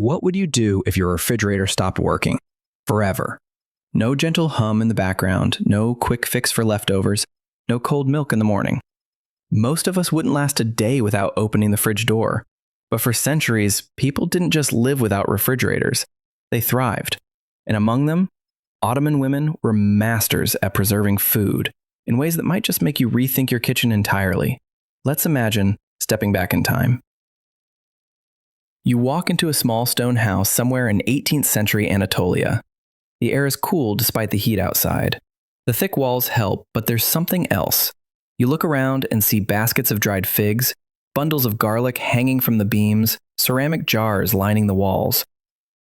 What would you do if your refrigerator stopped working? Forever. No gentle hum in the background, no quick fix for leftovers, no cold milk in the morning. Most of us wouldn't last a day without opening the fridge door. But for centuries, people didn't just live without refrigerators. They thrived. And among them, Ottoman women were masters at preserving food in ways that might just make you rethink your kitchen entirely. Let's imagine stepping back in time. You walk into a small stone house somewhere in 18th century Anatolia. The air is cool despite the heat outside. The thick walls help, but there's something else. You look around and see baskets of dried figs, bundles of garlic hanging from the beams, ceramic jars lining the walls,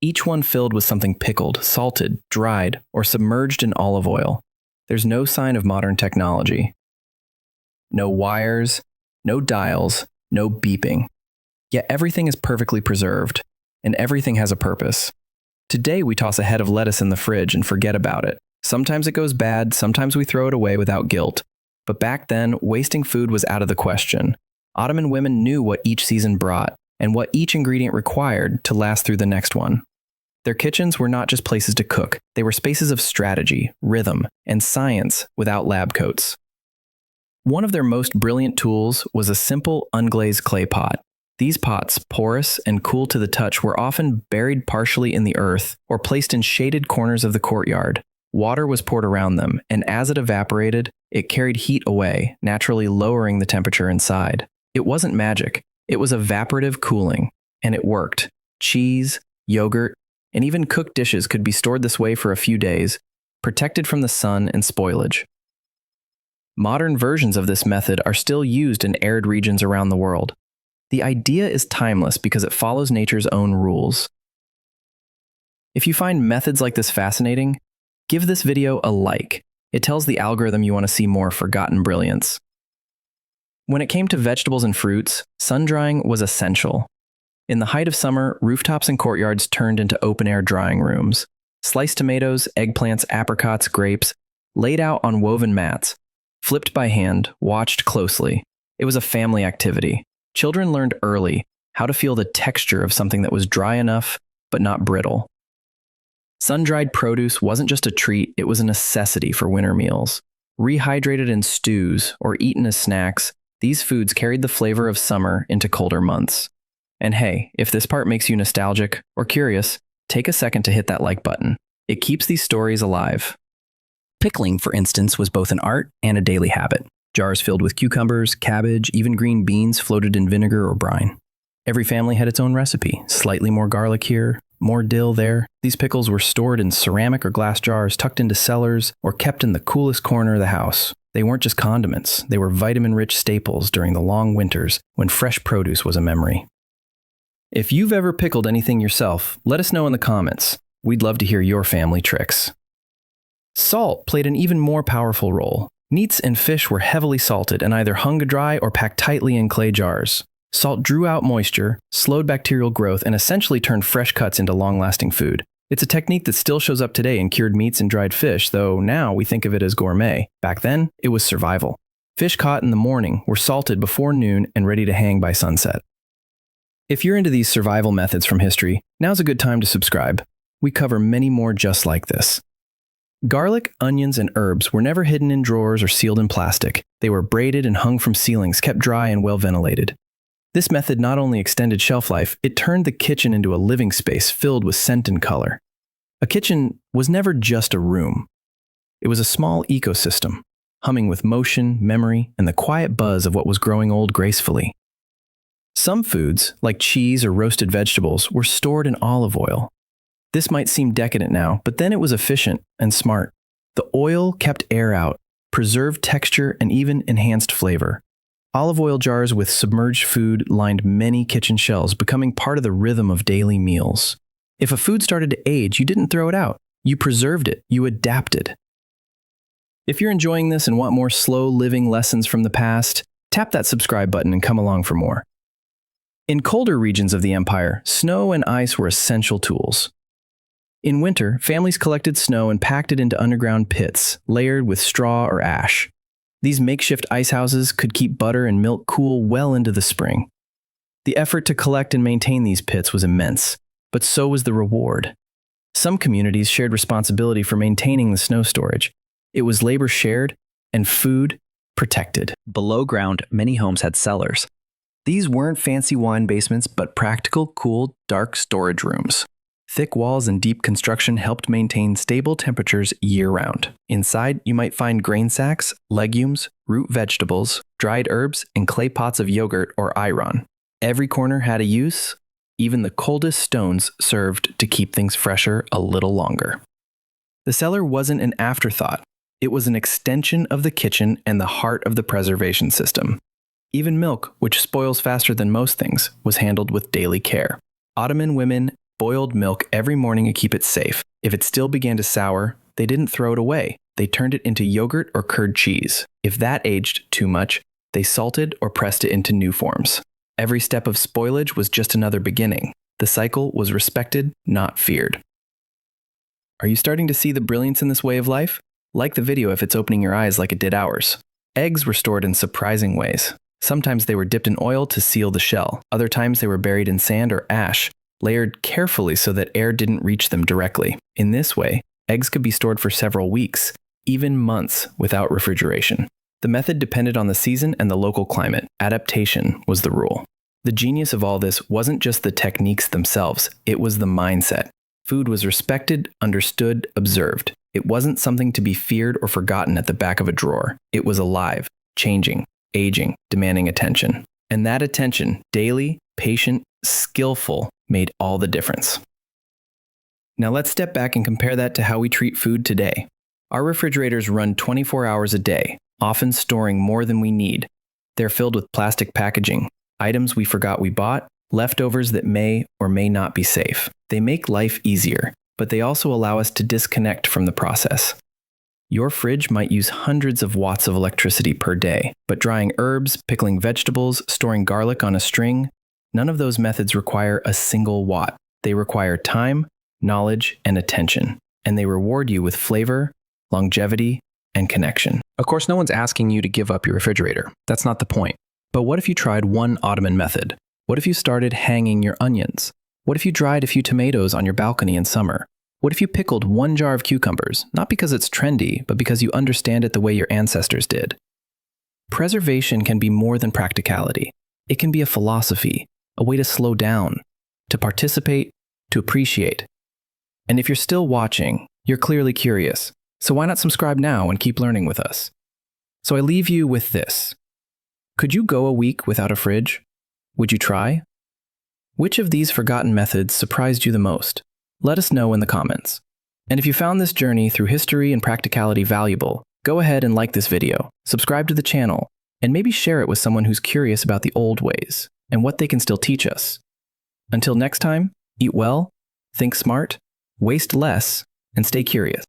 each one filled with something pickled, salted, dried, or submerged in olive oil. There's no sign of modern technology. No wires, no dials, no beeping. Yet everything is perfectly preserved, and everything has a purpose. Today we toss a head of lettuce in the fridge and forget about it. Sometimes it goes bad, sometimes we throw it away without guilt. But back then, wasting food was out of the question. Ottoman women knew what each season brought, and what each ingredient required to last through the next one. Their kitchens were not just places to cook, they were spaces of strategy, rhythm, and science without lab coats. One of their most brilliant tools was a simple, unglazed clay pot. These pots, porous and cool to the touch, were often buried partially in the earth or placed in shaded corners of the courtyard. Water was poured around them, and as it evaporated, it carried heat away, naturally lowering the temperature inside. It wasn't magic, it was evaporative cooling, and it worked. Cheese, yogurt, and even cooked dishes could be stored this way for a few days, protected from the sun and spoilage. Modern versions of this method are still used in arid regions around the world. The idea is timeless because it follows nature's own rules. If you find methods like this fascinating, give this video a like. It tells the algorithm you want to see more forgotten brilliance. When it came to vegetables and fruits, sun-drying was essential. In the height of summer, rooftops and courtyards turned into open-air drying rooms. Sliced tomatoes, eggplants, apricots, grapes, laid out on woven mats, flipped by hand, watched closely. It was a family activity. Children learned early how to feel the texture of something that was dry enough, but not brittle. Sun-dried produce wasn't just a treat, it was a necessity for winter meals. Rehydrated in stews or eaten as snacks, these foods carried the flavor of summer into colder months. And hey, if this part makes you nostalgic or curious, take a second to hit that like button. It keeps these stories alive. Pickling, for instance, was both an art and a daily habit. Jars filled with cucumbers, cabbage, even green beans floated in vinegar or brine. Every family had its own recipe, slightly more garlic here, more dill there. These pickles were stored in ceramic or glass jars, tucked into cellars, or kept in the coolest corner of the house. They weren't just condiments, they were vitamin-rich staples during the long winters when fresh produce was a memory. If you've ever pickled anything yourself, let us know in the comments. We'd love to hear your family tricks. Salt played an even more powerful role. Meats and fish were heavily salted and either hung to dry or packed tightly in clay jars. Salt drew out moisture, slowed bacterial growth, and essentially turned fresh cuts into long-lasting food. It's a technique that still shows up today in cured meats and dried fish, though now we think of it as gourmet. Back then, it was survival. Fish caught in the morning were salted before noon and ready to hang by sunset. If you're into these survival methods from history, now's a good time to subscribe. We cover many more just like this. Garlic, onions, and herbs were never hidden in drawers or sealed in plastic. They were braided and hung from ceilings, kept dry and well ventilated. This method not only extended shelf life, it turned the kitchen into a living space filled with scent and color. A kitchen was never just a room. It was a small ecosystem, humming with motion, memory, and the quiet buzz of what was growing old gracefully. Some foods, like cheese or roasted vegetables, were stored in olive oil. This might seem decadent now, but then it was efficient and smart. The oil kept air out, preserved texture, and even enhanced flavor. Olive oil jars with submerged food lined many kitchen shelves, becoming part of the rhythm of daily meals. If a food started to age, you didn't throw it out. You preserved it. You adapted. If you're enjoying this and want more slow living lessons from the past, tap that subscribe button and come along for more. In colder regions of the empire, snow and ice were essential tools. In winter, families collected snow and packed it into underground pits, layered with straw or ash. These makeshift ice houses could keep butter and milk cool well into the spring. The effort to collect and maintain these pits was immense. but so was the reward. Some communities shared responsibility for maintaining the snow storage. It was labor shared and food protected. Below ground, many homes had cellars. These weren't fancy wine basements, but practical, cool, dark storage rooms. Thick walls and deep construction helped maintain stable temperatures year-round. Inside, you might find grain sacks, legumes, root vegetables, dried herbs, and clay pots of yogurt or ayran. Every corner had a use. Even the coldest stones served to keep things fresher a little longer. The cellar wasn't an afterthought. It was an extension of the kitchen and the heart of the preservation system. Even milk, which spoils faster than most things, was handled with daily care. Ottoman women boiled milk every morning to keep it safe. If it still began to sour, they didn't throw it away. They turned it into yogurt or curd cheese. If that aged too much, they salted or pressed it into new forms. Every step of spoilage was just another beginning. The cycle was respected, not feared. Are you starting to see the brilliance in this way of life? Like the video if it's opening your eyes like it did ours. Eggs were stored in surprising ways. Sometimes they were dipped in oil to seal the shell. Other times they were buried in sand or ash, layered carefully so that air didn't reach them directly. In this way, eggs could be stored for several weeks, even months, without refrigeration. The method depended on the season and the local climate. Adaptation was the rule. The genius of all this wasn't just the techniques themselves, it was the mindset. Food was respected, understood, observed. It wasn't something to be feared or forgotten at the back of a drawer. It was alive, changing, aging, demanding attention. And that attention, daily, patient, skillful, made all the difference. Now let's step back and compare that to how we treat food today. Our refrigerators run 24 hours a day, often storing more than we need. They're filled with plastic packaging, items we forgot we bought, leftovers that may or may not be safe. They make life easier, but they also allow us to disconnect from the process. Your fridge might use hundreds of watts of electricity per day, but drying herbs, pickling vegetables, storing garlic on a string, none of those methods require a single watt. They require time, knowledge, and attention, and they reward you with flavor, longevity, and connection. Of course, no one's asking you to give up your refrigerator. That's not the point. But what if you tried one Ottoman method? What if you started hanging your onions? What if you dried a few tomatoes on your balcony in summer? What if you pickled one jar of cucumbers, not because it's trendy, but because you understand it the way your ancestors did? Preservation can be more than practicality. It can be a philosophy, a way to slow down, to participate, to appreciate. And if you're still watching, you're clearly curious. So why not subscribe now and keep learning with us? So I leave you with this. Could you go a week without a fridge? Would you try? Which of these forgotten methods surprised you the most? Let us know in the comments. And if you found this journey through history and practicality valuable, go ahead and like this video, subscribe to the channel, and maybe share it with someone who's curious about the old ways and what they can still teach us. Until next time, eat well, think smart, waste less, and stay curious.